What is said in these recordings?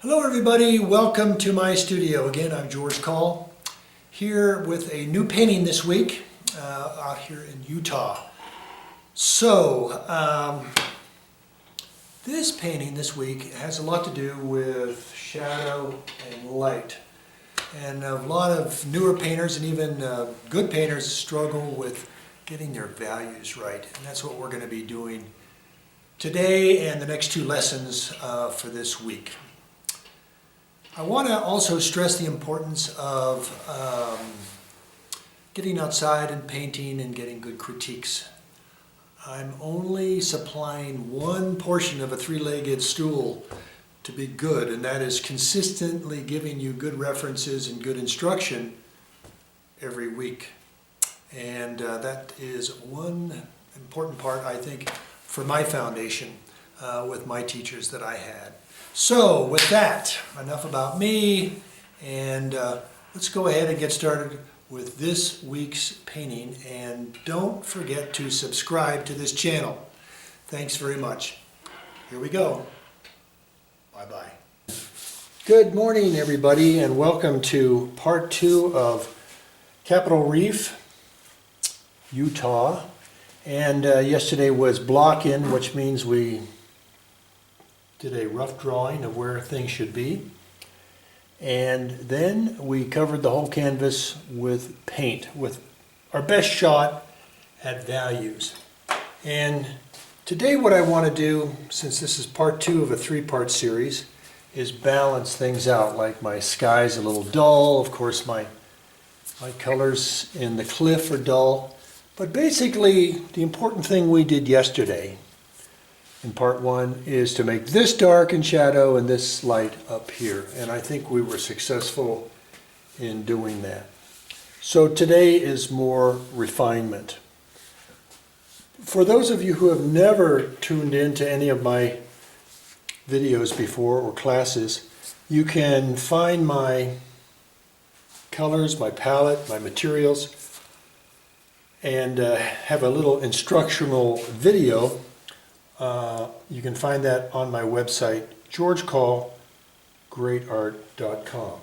Hello everybody, welcome to my studio. Again, I'm George Coll, here with a new painting this week out here in Utah. So, this painting this week has a lot to do with shadow and light. And a lot of newer painters and even good painters struggle with getting their values right. And that's what we're going to be doing today and the next two lessons for this week. I want to also stress the importance of getting outside and painting and getting good critiques. I'm only supplying one portion of a three-legged stool to be good, and that is consistently giving you good references and good instruction every week. And that is one important part, I think, for my foundation with my teachers that I had. So with that, enough about me, and let's go ahead and get started with this week's painting. And don't forget to subscribe to this channel. Thanks very much. Here we go. Bye-bye. Good morning, everybody, and welcome to part 2 of Capital Reef Utah. And yesterday was block-in, which means we did a rough drawing of where things should be. And then we covered the whole canvas with paint, with our best shot at values. And today what I want to do, since this is part 2 of a 3-part series, is balance things out. Like my sky's a little dull, of course my colors in the cliff are dull. But basically the important thing we did yesterday in part 1 is to make this dark in shadow and this light up here. And I think we were successful in doing that. So today is more refinement. For those of you who have never tuned into any of my videos before or classes, you can find my colors, my palette, my materials, and have a little instructional video. You can find that on my website, georgecollgreatart.com.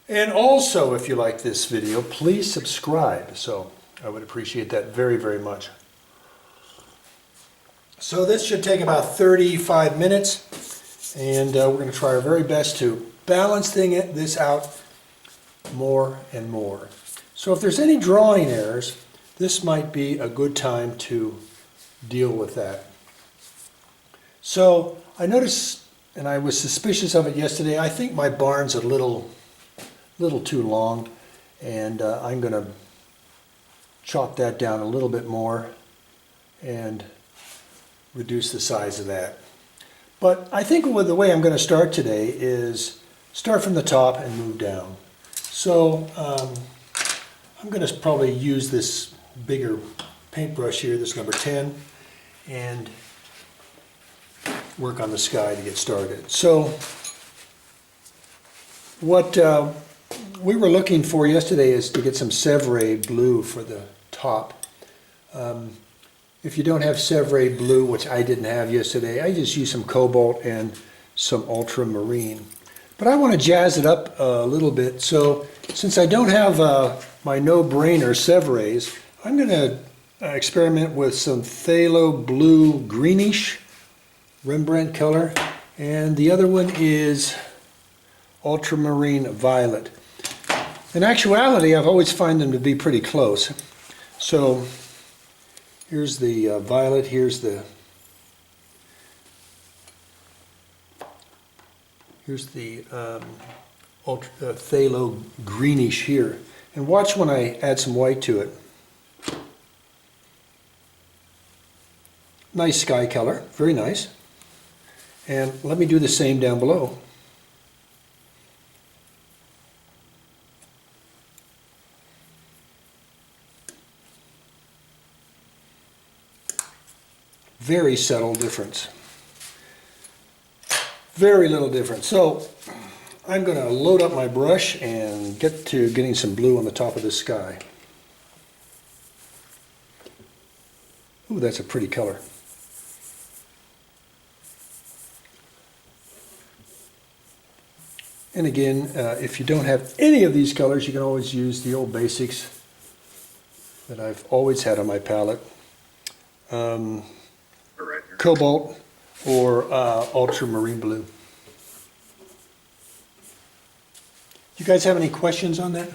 And also, if you like this video, please subscribe. So I would appreciate that very, very much. So this should take about 35 minutes, and we're going to try our very best to balance this out more and more. So if there's any drawing errors, this might be a good time to deal with that. So I noticed, and I was suspicious of it yesterday, I think my barn's a little too long, and I'm going to chop that down a little bit more and reduce the size of that. But I think the way I'm going to start today is start from the top and move down. So I'm going to probably use this bigger paintbrush here, this number 10, and work on the sky to get started. So what we were looking for yesterday is to get some Sevres blue for the top. If you don't have Sevres blue, which I didn't have yesterday, I just use some cobalt and some ultramarine. But I want to jazz it up a little bit, so since I don't have my no-brainer Sevres, I'm going to experiment with some phthalo blue greenish Rembrandt color, and the other one is ultramarine violet. In actuality, I've always found them to be pretty close. So here's the violet, here's the phthalo greenish here. And watch when I add some white to it. Nice sky color, very nice. And let me do the same down below. Very subtle difference. Very little difference. So I'm going to load up my brush and get to getting some blue on the top of the sky. Ooh, that's a pretty color. And again, if you don't have any of these colors, you can always use the old basics that I've always had on my palette. Cobalt or ultramarine blue. You guys have any questions on that?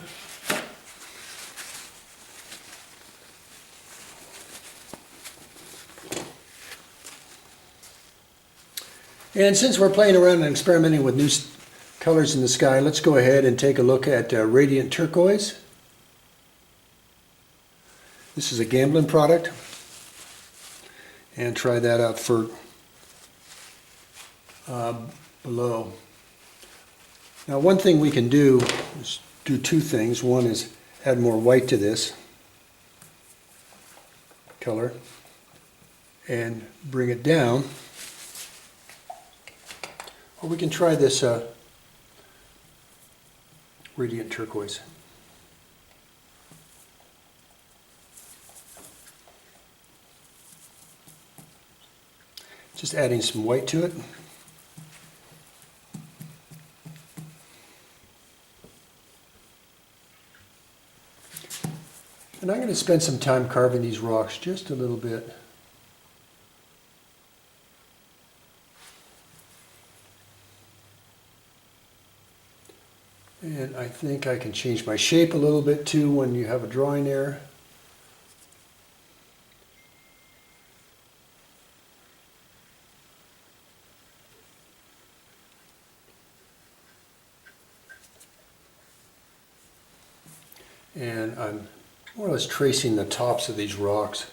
And since we're playing around and experimenting with new colors in the sky, let's go ahead and take a look at Radiant Turquoise. This is a Gamblin product. And try that out for below. Now one thing we can do is do two things. One is add more white to this color and bring it down. Or we can try this Radiant Turquoise. Just adding some white to it. And I'm going to spend some time carving these rocks just a little bit. And I think I can change my shape a little bit too when you have a drawing error. And I'm more or less tracing the tops of these rocks.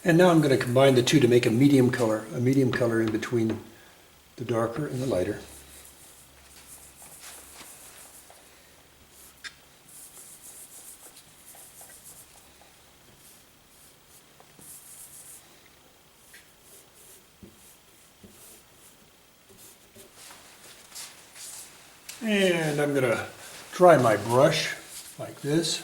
And now I'm going to combine the two to make a medium color in between the darker and the lighter. And I'm going to dry my brush like this.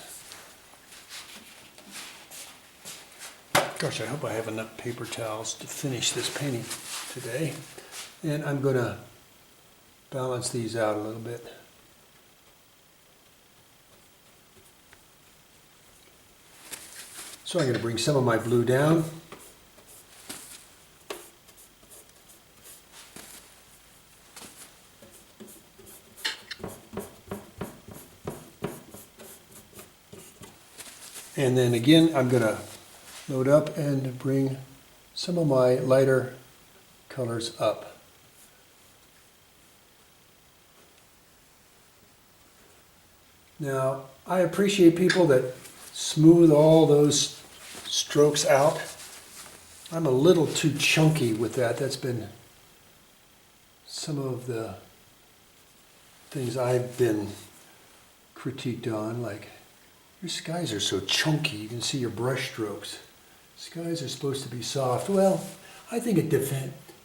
Gosh, I hope I have enough paper towels to finish this painting today. And I'm going to balance these out a little bit. So I'm going to bring some of my blue down. And then again, I'm going to load up and bring some of my lighter colors up. Now, I appreciate people that smooth all those strokes out. I'm a little too chunky with that. That's been some of the things I've been critiqued on, like, your skies are so chunky, you can see your brush strokes. Skies are supposed to be soft. Well, I think it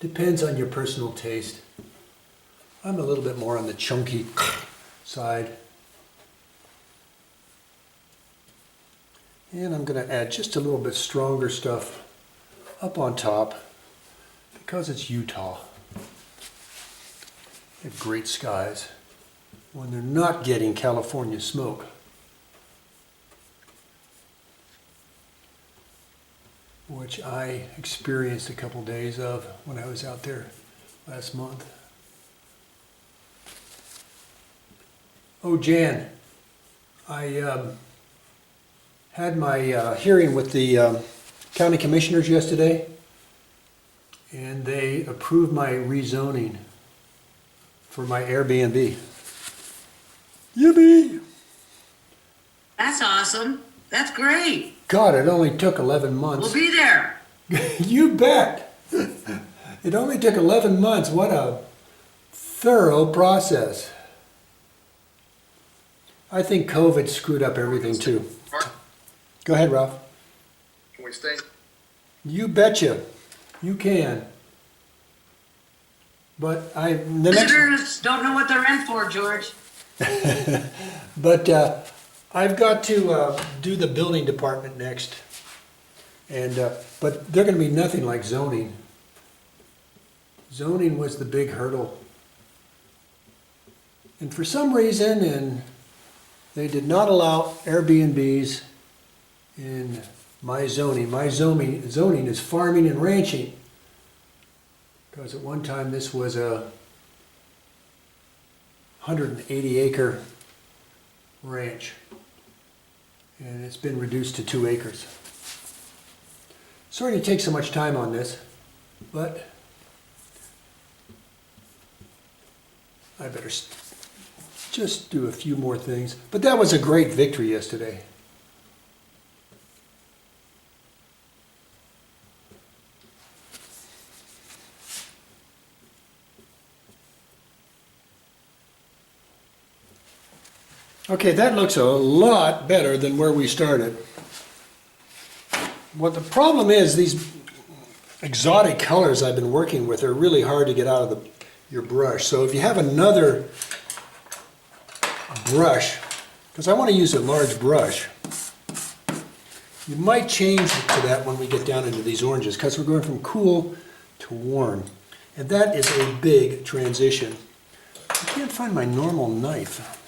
depends on your personal taste. I'm a little bit more on the chunky side. And I'm going to add just a little bit stronger stuff up on top because it's Utah. They have great skies when they're not getting California smoke, which I experienced a couple days of when I was out there last month. Oh, Jan, I had my hearing with the county commissioners yesterday, and they approved my rezoning for my Airbnb. Yippee! That's awesome. That's great. God, it only took 11 months. We'll be there. You bet. It only took 11 months. What a thorough process. I think COVID screwed up everything too. Go ahead, Ralph. Can we stay? You betcha. You can. But Visitors don't know what they're in for, George. But I've got to do the building department next. And, but they're going to be nothing like zoning. Zoning was the big hurdle. And for some reason, they did not allow Airbnbs in my zoning. My zoning is farming and ranching. Because at one time this was a 180 acre ranch. And it's been reduced to 2 acres. Sorry to take so much time on this, but I better just do a few more things. But that was a great victory yesterday. Okay, that looks a lot better than where we started. What the problem is, these exotic colors I've been working with are really hard to get out of your brush. So if you have another brush, because I want to use a large brush, you might change to that when we get down into these oranges, because we're going from cool to warm. And that is a big transition. I can't find my normal knife.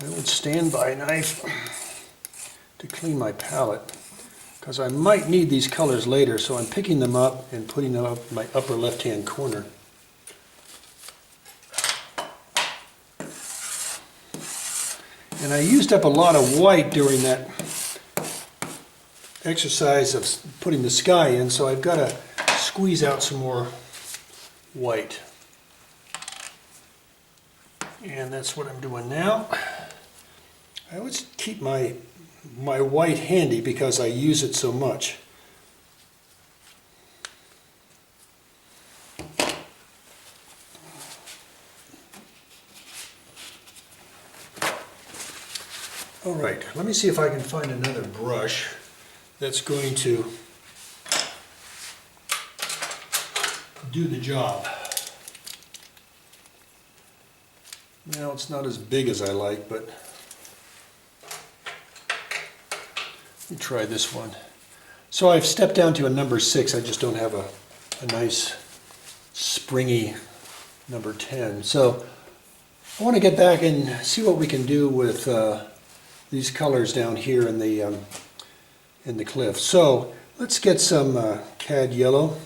My old standby knife to clean my palette, because I might need these colors later, so I'm picking them up and putting them up in my upper left-hand corner. And I used up a lot of white during that exercise of putting the sky in, so I've got to squeeze out some more white. And that's what I'm doing now. I always keep my white handy because I use it so much. All right, let me see if I can find another brush that's going to do the job. Well, it's not as big as I like, but let me try this one. So I've stepped down to a number 6. I just don't have a nice springy number 10. So I want to get back and see what we can do with these colors down here in the cliff. So let's get some cad yellow.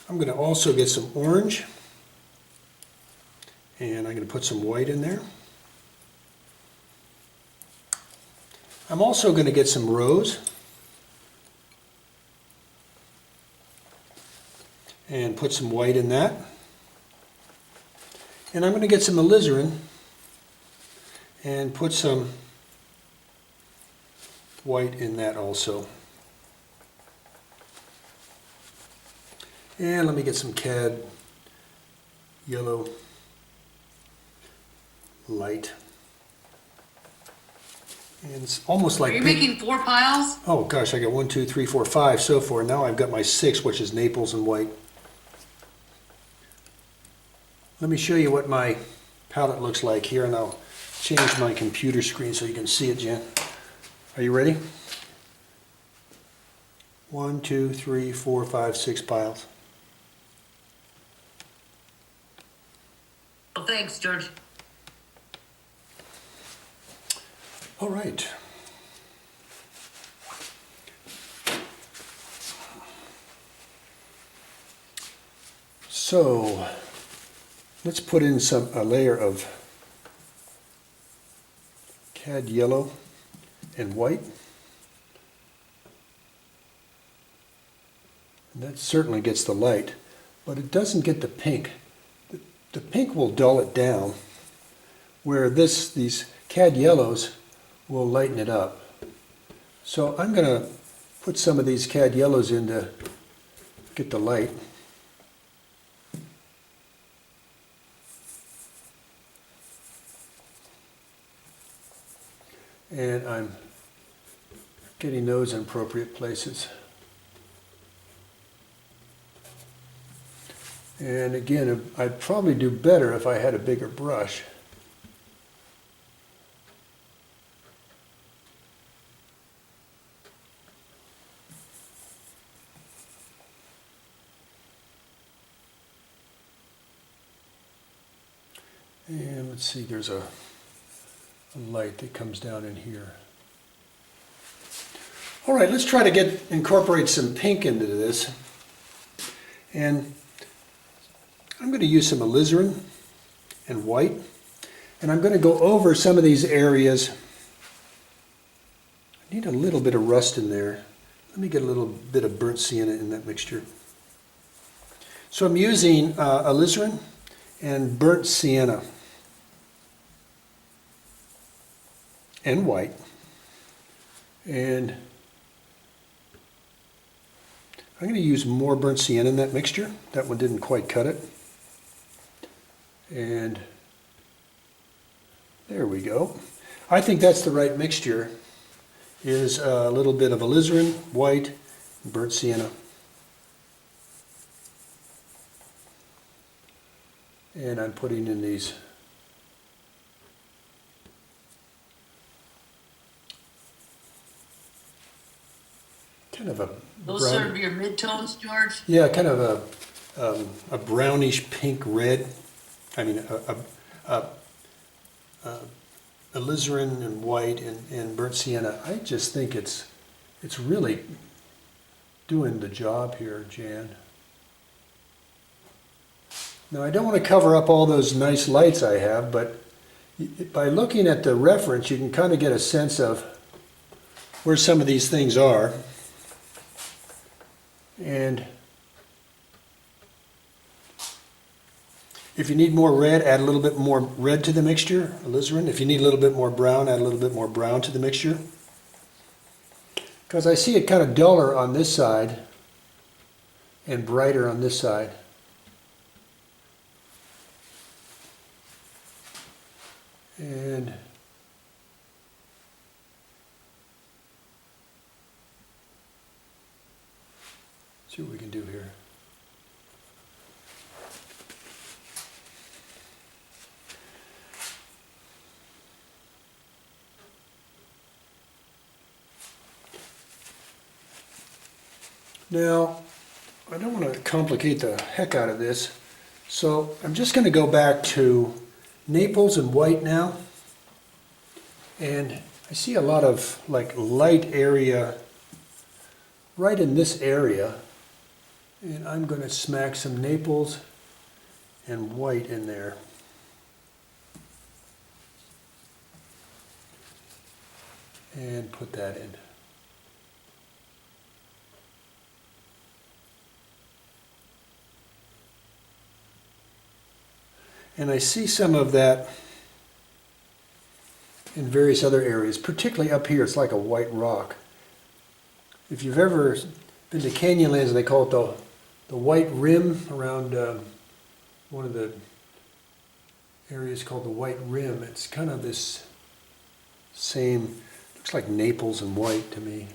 I'm going to also get some orange, and I'm going to put some white in there. I'm also going to get some rose and put some white in that. And I'm going to get some alizarin and put some white in that also. And let me get some cad yellow light. And it's almost like... Are you making 4 piles? Oh gosh, I got 1, 2, 3, 4, 5 so far. Now I've got my 6, which is Naples and white. Let me show you what my palette looks like here, and I'll change my computer screen so you can see it, Jen. Are you ready? 1, 2, 3, 4, 5, 6 piles. Well, thanks, George. All right. So let's put in a layer of cad yellow and white. And that certainly gets the light, but it doesn't get the pink. The pink will dull it down, where these cad yellows will lighten it up. So I'm going to put some of these cad yellows in to get the light. And I'm getting those in appropriate places. And again, I'd probably do better if I had a bigger brush. And let's see, there's a light that comes down in here. All right, let's try to incorporate some pink into this. And I'm going to use some alizarin and white. And I'm going to go over some of these areas. I need a little bit of rust in there. Let me get a little bit of burnt sienna in that mixture. So I'm using alizarin and burnt sienna and white. And I'm going to use more burnt sienna in that mixture. That one didn't quite cut it. And there we go. I think that's the right mixture, is a little bit of alizarin, white, and burnt sienna. And I'm putting in these kind of a Those serve your midtones, George? yeah, kind of a brownish pink red. I mean, alizarin and white and burnt sienna. I just think it's really doing the job here, Jan. Now, I don't want to cover up all those nice lights I have, but by looking at the reference, you can kind of get a sense of where some of these things are. And if you need more red, add a little bit more red to the mixture, alizarin. If you need a little bit more brown, add a little bit more brown to the mixture. Because I see it kind of duller on this side and brighter on this side. And see what we can do here. Now, I don't want to complicate the heck out of this, so I'm just going to go back to Naples and white now. And I see a lot of like light area right in this area. And I'm going to smack some Naples and white in there. And put that in. And I see some of that in various other areas, particularly up here. It's like a white rock. If you've ever been to Canyonlands, they call it the white rim around one of the areas called the white rim. It's kind of this same, looks like Naples and white to me.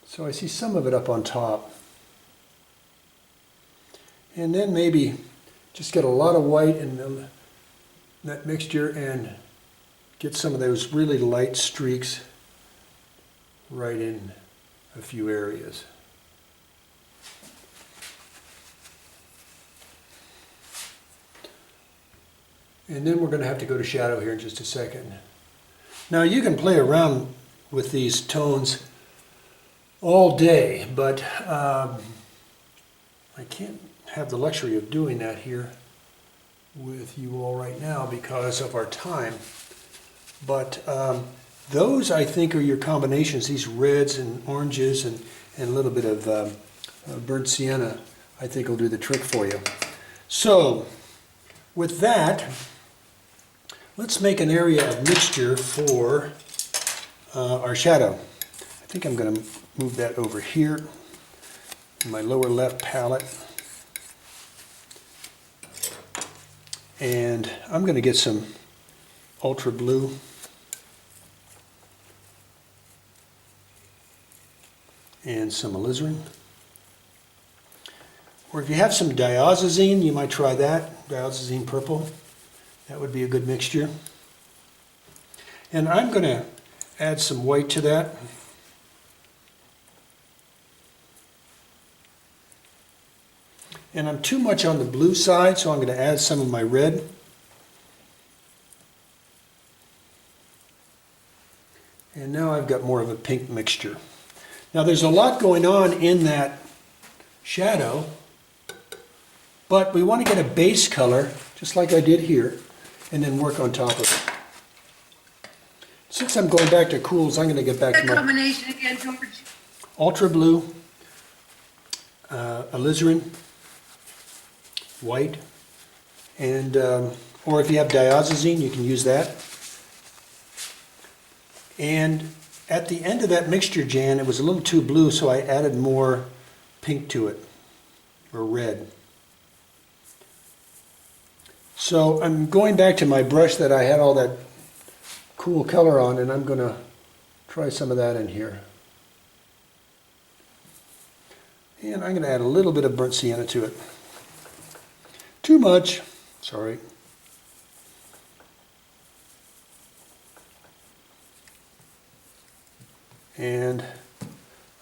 So I see some of it up on top. And then maybe just get a lot of white in that mixture and get some of those really light streaks right in a few areas. And then we're going to have to go to shadow here in just a second. Now you can play around with these tones all day, but I can't have the luxury of doing that here with you all right now because of our time. But those, I think, are your combinations. These reds and oranges and a little bit of burnt sienna, I think, will do the trick for you. So, with that, let's make an area of mixture for our shadow. I think I'm going to move that over here in my lower left palette. And I'm going to get some ultra blue. and some alizarin. Or if you have some diazazine, you might try that, diazazine purple. That would be a good mixture. And I'm going to add some white to that. And I'm too much on the blue side, so I'm going to add some of my red. And now I've got more of a pink mixture. Now there's a lot going on in that shadow, but we want to get a base color, just like I did here, and then work on top of it. Since I'm going back to cools, I'm going to get back to That my combination again, George? ultra blue, alizarin, white, and or if you have diazazine, you can use that. And at the end of that mixture, Jan, it was a little too blue, so I added more pink to it, or red. So I'm going back to my brush that I had all that cool color on, and I'm going to try some of that in here. And I'm going to add a little bit of burnt sienna to it. Too much, sorry. And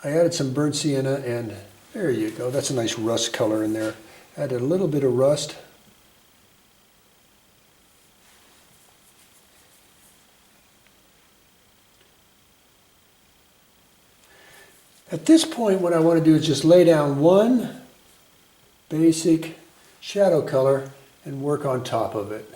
I added some burnt sienna, and there you go. That's a nice rust color in there. Added a little bit of rust. At this point, what I want to do is just lay down one basic shadow color and work on top of it.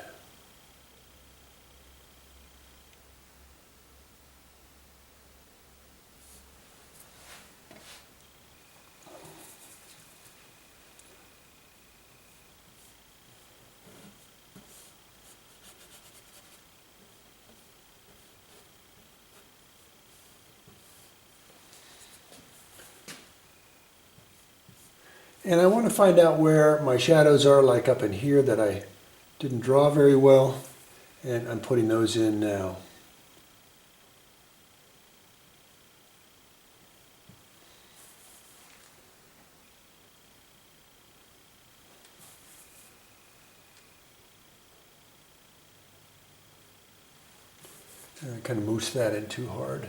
And I want to find out where my shadows are, like up in here that I didn't draw very well, and I'm putting those in now. And I kind of moose that in too hard.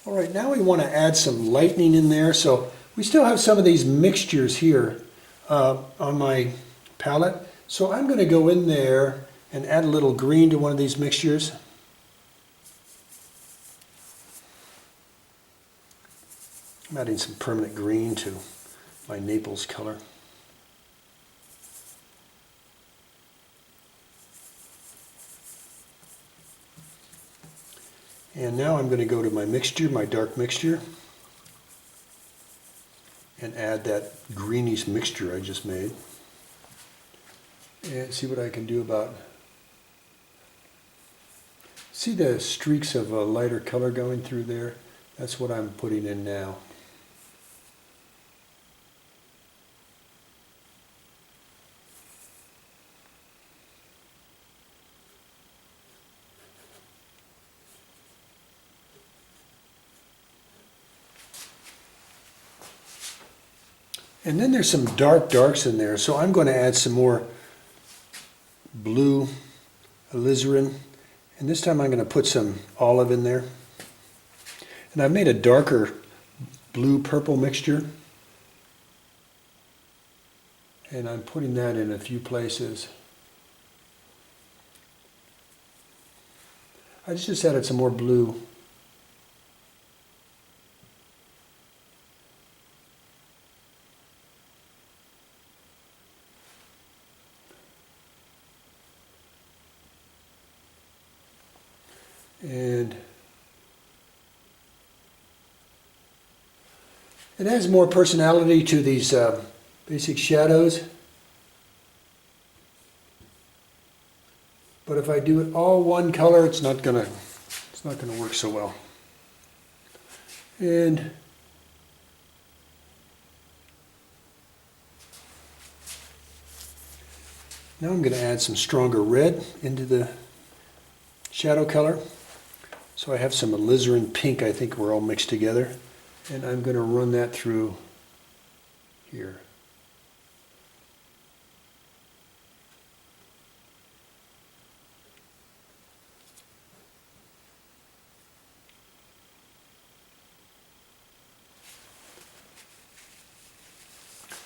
All right, now we want to add some lightning in there. So we still have some of these mixtures here on my palette. So I'm going to go in there and add a little green to one of these mixtures. I'm adding some permanent green to my Naples color. And now I'm going to go to my mixture, my dark mixture, and add that greenish mixture I just made. And see what I can do about, see the streaks of a lighter color going through there? That's what I'm putting in now. And then there's some darks in there, so I'm going to add some more blue alizarin, and this time I'm going to put some olive in there. And I've made a darker blue-purple mixture, and I'm putting that in a few places. I just added some more blue. And it adds more personality to these basic shadows. But if I do it all one color, it's not gonna work so well. And Now I'm going to add some stronger red into the shadow color. So I have some alizarin pink, I think we're all mixed together. And I'm going to run that through here.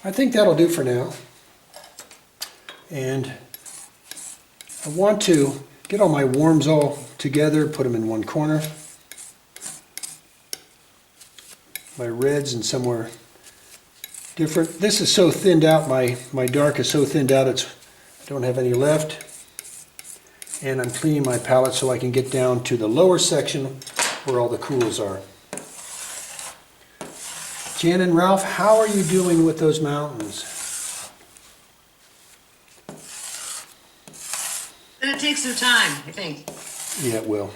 I think that'll do for now. And I want to get all my worms all together, put them in one corner. My reds in somewhere different. This is so thinned out, my dark is so thinned out, I don't have any left. And I'm cleaning my palette so I can get down to the lower section where all the cools are. Jan and Ralph, how are you doing with those mountains? Gonna take some time, I think. Yeah, it will.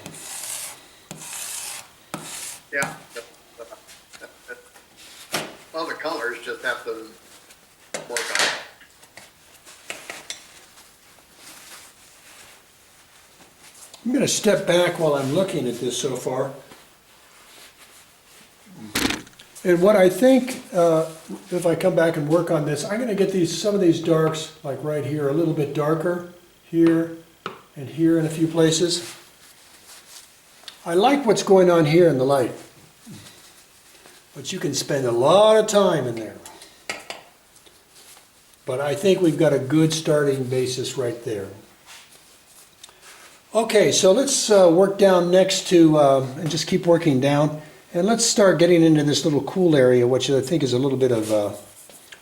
Yeah. All the colors just have to work on it. I'm going to step back while I'm looking at this so far. And what I think, if I come back and work on this, I'm going to get some of these darks, like right here, a little bit darker, here and here in a few places. I like what's going on here in the light, but you can spend a lot of time in there. But I think we've got a good starting basis right there. Okay, so let's work down next to, and just keep working down. And let's start getting into this little cool area, which I think is a little bit of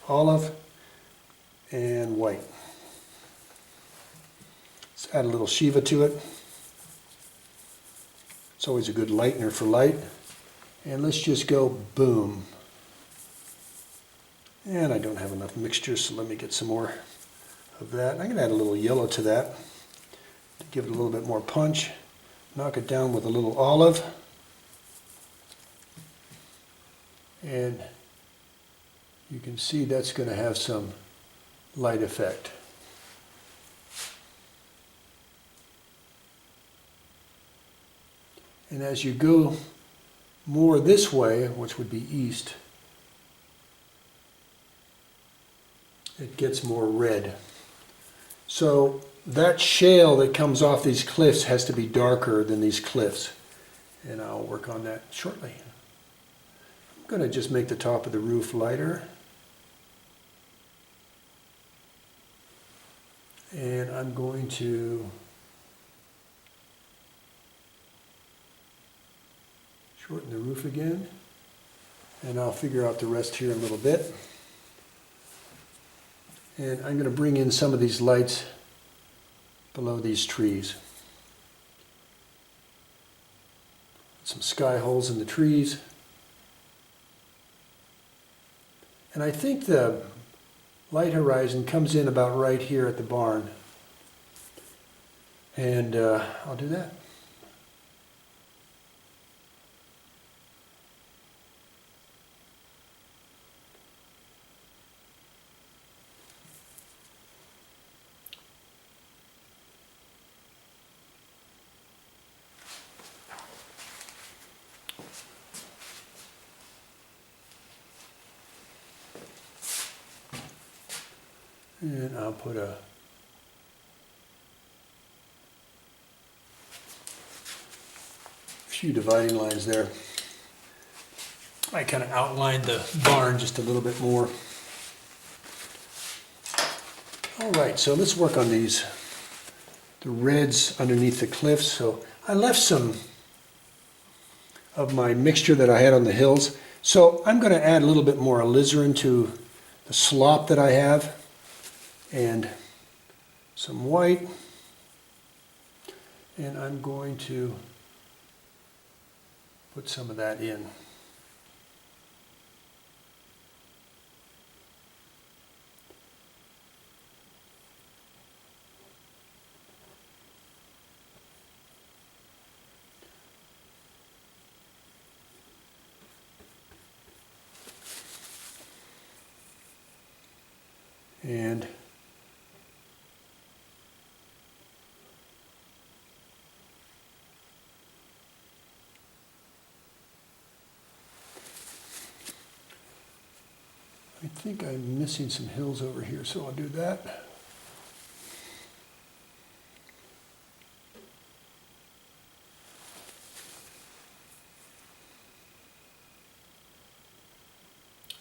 olive and white. Let's add a little Shiva to it. It's always a good lightener for light. And let's just go boom. And I don't have enough mixture, so let me get some more of that. I'm going to add a little yellow to that to give it a little bit more punch. Knock it down with a little olive. And you can see that's going to have some light effect. And as you go more this way, which would be east, it gets more red. So that shale that comes off these cliffs has to be darker than these cliffs. And I'll work on that shortly. I'm going to just make the top of the roof lighter. And I'm going to shorten the roof again. And I'll figure out the rest here in a little bit. And I'm going to bring in some of these lights below these trees. Some sky holes in the trees. And I think the light horizon comes in about right here at the barn. And I'll do that. And I'll put a few dividing lines there. I kind of outlined the barn just a little bit more. All right, so let's work on the reds underneath the cliffs. So I left some of my mixture that I had on the hills. So I'm going to add a little bit more alizarin to the slop that I have. And some white, and I'm going to put some of that in. And think I'm missing some hills over here, so I'll do that.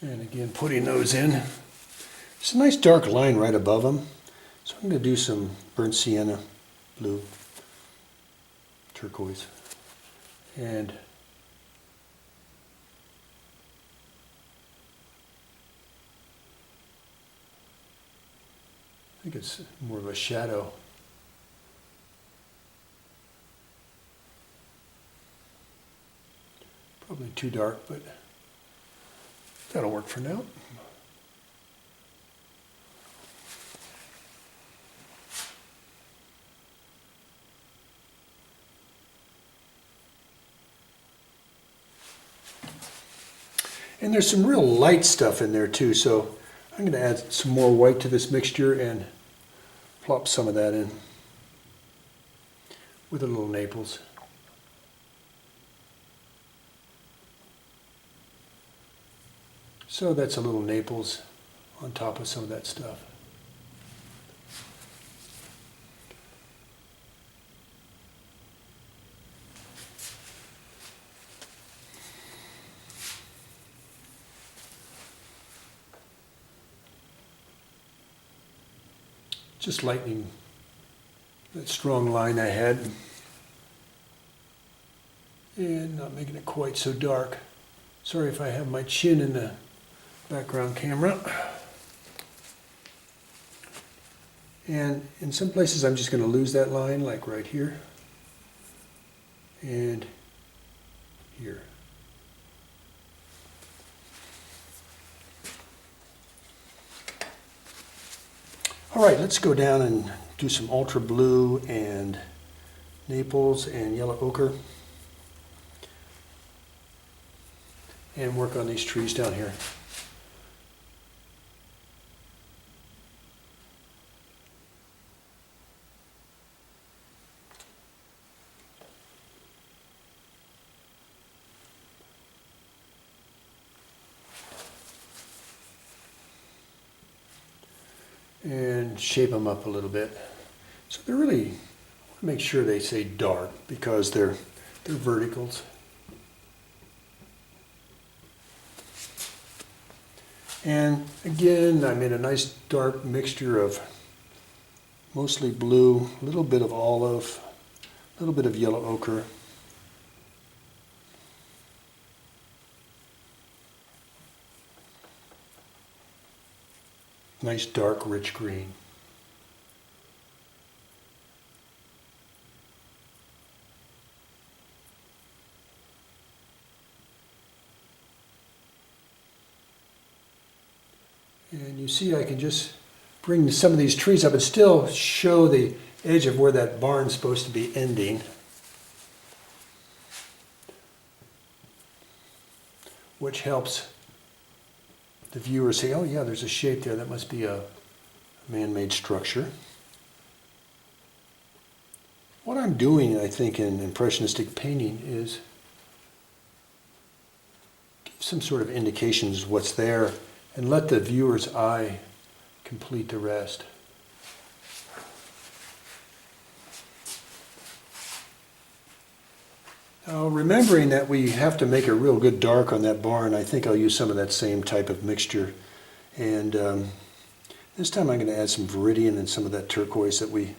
And again, putting those in. It's a nice dark line right above them. So I'm going to do some burnt sienna blue, turquoise, and I think it's more of a shadow. Probably too dark, but that'll work for now. And there's some real light stuff in there too, so I'm going to add some more white to this mixture and plop some of that in with a little Naples. So that's a little Naples on top of some of that stuff. Just lightening that strong line I had and not making it quite so dark. Sorry if I have my chin in the background camera. And in some places I'm just going to lose that line, like right here and here. All right, let's go down and do some ultra blue and Naples and yellow ochre and work on these trees down here. And shape them up a little bit. So they're really, make sure they say dark because they're verticals. And again, I made a nice dark mixture of mostly blue, a little bit of olive, a little bit of yellow ochre. Nice dark rich green. And you see I can just bring some of these trees up and still show the edge of where that barn's supposed to be ending. Which helps the viewer say, oh yeah, there's a shape there, that must be a man-made structure. What I'm doing, I think, in impressionistic painting is give some sort of indications of what's there and let the viewer's eye complete the rest. Now, remembering that we have to make a real good dark on that barn, I think I'll use some of that same type of mixture. And this time I'm going to add some Viridian and some of that turquoise that we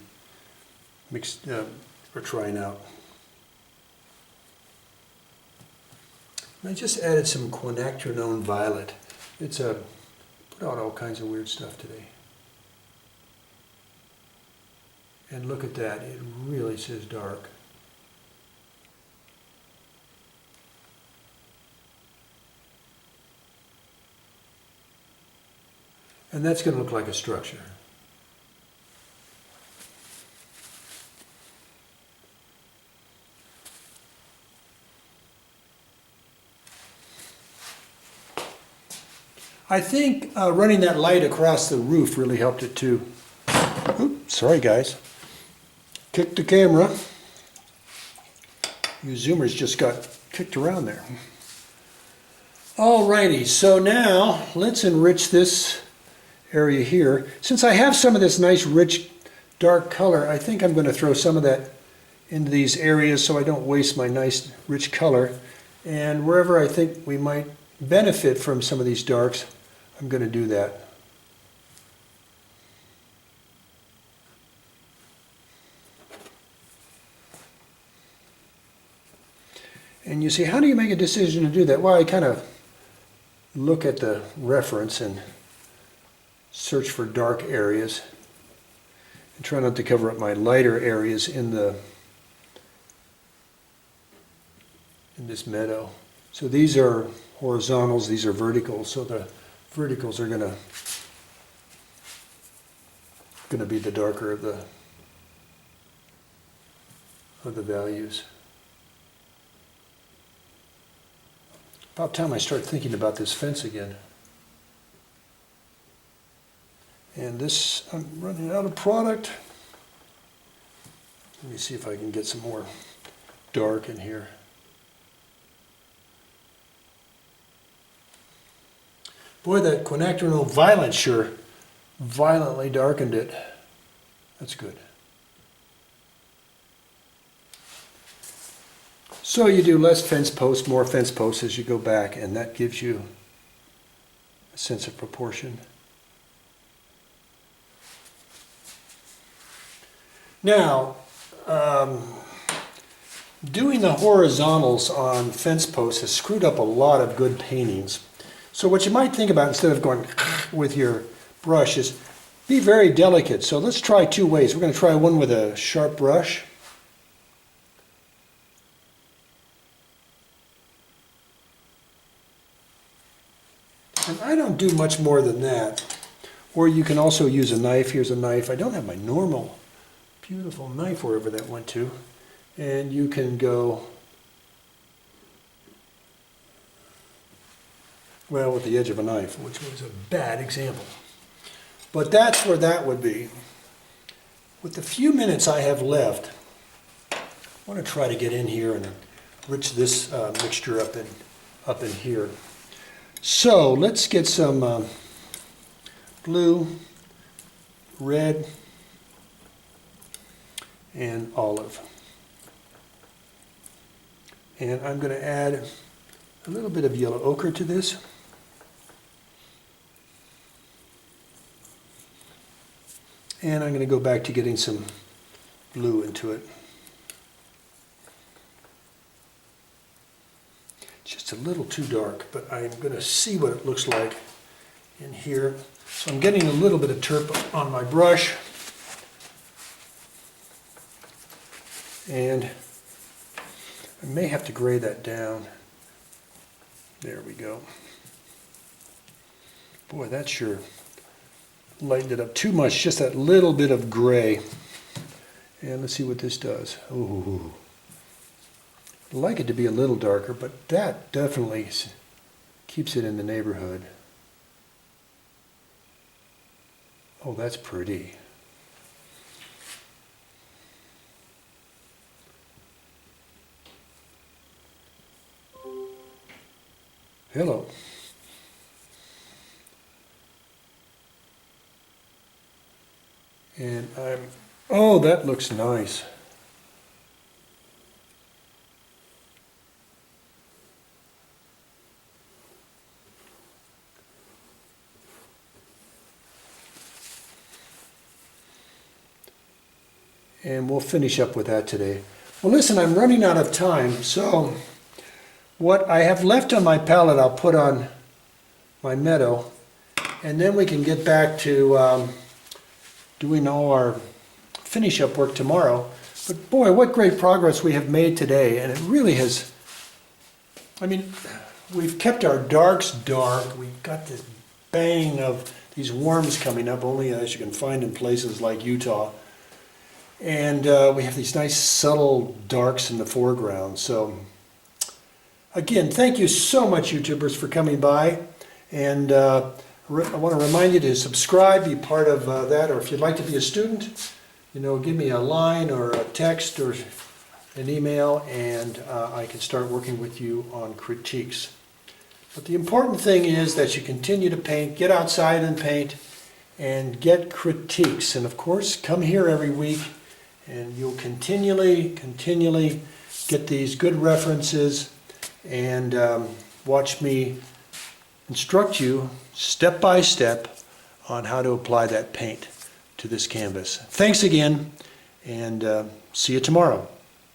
mixed, we're trying out. And I just added some quinacridone violet. It's put out all kinds of weird stuff today. And look at that, it really says dark. And that's going to look like a structure. I think running that light across the roof really helped it too. Oops, sorry guys. Kicked the camera. You zoomers just got kicked around there. Alrighty, so now let's enrich this area here. Since I have some of this nice rich dark color, I think I'm going to throw some of that into these areas so I don't waste my nice rich color. And wherever I think we might benefit from some of these darks, I'm going to do that. And you see, how do you make a decision to do that? Well, I kind of look at the reference and search for dark areas and try not to cover up my lighter areas in this meadow. So these are horizontals, these are verticals. So the verticals are going to be the darker of the values. About time I start thinking about this fence again. And this, I'm running out of product. Let me see if I can get some more dark in here. Boy, that quinacridone violet sure violently darkened it. That's good. So you do less fence posts, more fence posts as you go back, and that gives you a sense of proportion. Now, doing the horizontals on fence posts has screwed up a lot of good paintings. So what you might think about instead of going with your brush is be very delicate. So let's try two ways. We're going to try one with a sharp brush. And I don't do much more than that. Or you can also use a knife. Here's a knife. I don't have my normal beautiful knife wherever that went to. And you can go, well, with the edge of a knife, which was a bad example. But that's where that would be. With the few minutes I have left, I want to try to get in here and enrich this mixture up in here. So let's get some blue, red, and olive. And I'm going to add a little bit of yellow ochre to this. And I'm going to go back to getting some blue into it. Just a little too dark, but I'm going to see what it looks like in here. So I'm getting a little bit of terp on my brush. And I may have to gray that down. There we go. Boy, that sure lightened it up too much, just that little bit of gray. And let's see what this does. Ooh. I'd like it to be a little darker, but that definitely keeps it in the neighborhood. Oh, that's pretty. Hello. And oh, that looks nice. And we'll finish up with that today. Well, listen, I'm running out of time, so what I have left on my palette I'll put on my meadow, and then we can get back to doing all our finish up work tomorrow. But boy, what great progress we have made today, and it really has, I mean, we've kept our darks dark. We've got this bang of these worms coming up, only as you can find in places like Utah. And we have these nice subtle darks in the foreground. So again, thank you so much, YouTubers, for coming by. And I want to remind you to subscribe, be part of that, or if you'd like to be a student, you know, give me a line or a text or an email, and I can start working with you on critiques. But the important thing is that you continue to paint, get outside and paint, and get critiques. And of course, come here every week, and you'll continually get these good references, and watch me instruct you step by step on how to apply that paint to this canvas. Thanks again, and see you tomorrow.